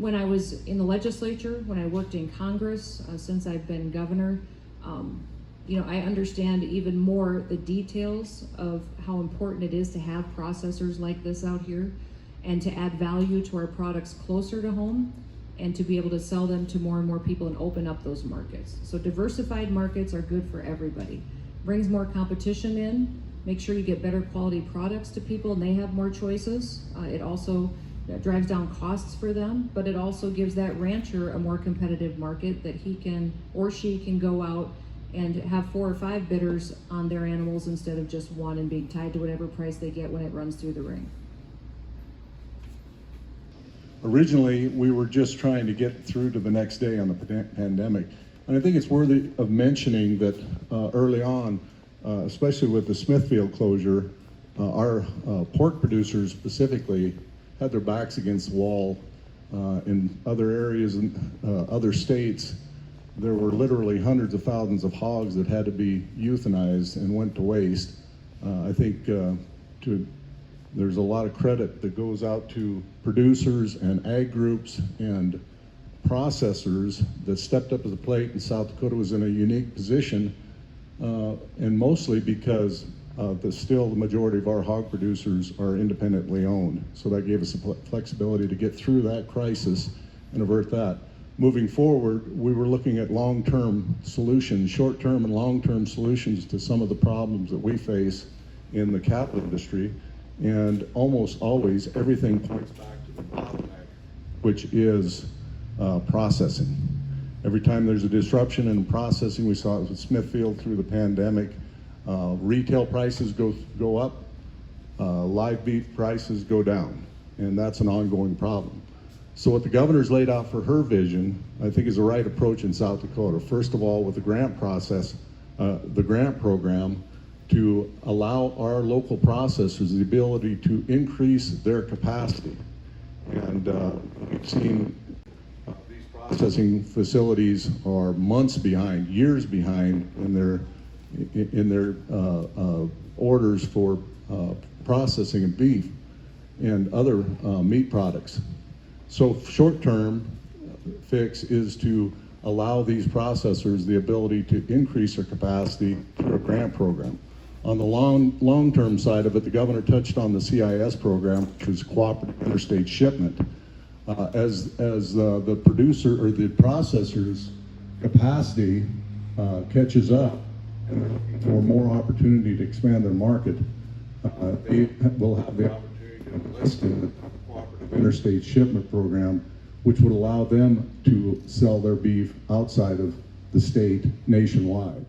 when I was in the legislature, when I worked in Congress, since I've been governor, I understand even more the details of how important it is to have processors like this out here and to add value to our products closer to home and to be able to sell them to more and more people and open up those markets. So diversified markets are good for everybody. Brings more competition in, make sure you get better quality products to people and they have more choices. It also drives down costs for them, but it also gives that rancher a more competitive market that he can or she can go out and have 4 or 5 bidders on their animals instead of just one and being tied to whatever price they get when it runs through the ring. Originally, we were just trying to get through to the next day on the pandemic. And I think it's worthy of mentioning that early on, especially with the Smithfield closure, our pork producers specifically had their backs against the wall. In other areas and other states, there were literally hundreds of thousands of hogs that had to be euthanized and went to waste. I think there's a lot of credit that goes out to producers and ag groups and processors that stepped up to the plate, and South Dakota was in a unique position, and mostly because the majority of our hog producers are independently owned. So that gave us the flexibility to get through that crisis and avert that. Moving forward, we were looking at long-term solutions, short-term and long-term solutions to some of the problems that we face in the cattle industry. And almost always, everything points back to the bottleneck, which is processing. Every time there's a disruption in processing, we saw it with Smithfield through the pandemic, retail prices go up, live beef prices go down, and that's an ongoing problem. So what the governor's laid out for her vision, I think, is the right approach in South Dakota. First of all, with the grant process, the grant program, to allow our local processors the ability to increase their capacity. And we've seen these processing facilities are months behind, years behind in their orders for processing of beef and other meat products. So short-term fix is to allow these processors the ability to increase their capacity through a grant program. On the long-term side of it, the governor touched on the CIS program, which is cooperative interstate shipment. As the producer or the processor's capacity catches up and they're looking for more opportunity to expand their market, they will have the opportunity to enlist in the cooperative interstate shipment program, which would allow them to sell their beef outside of the state nationwide.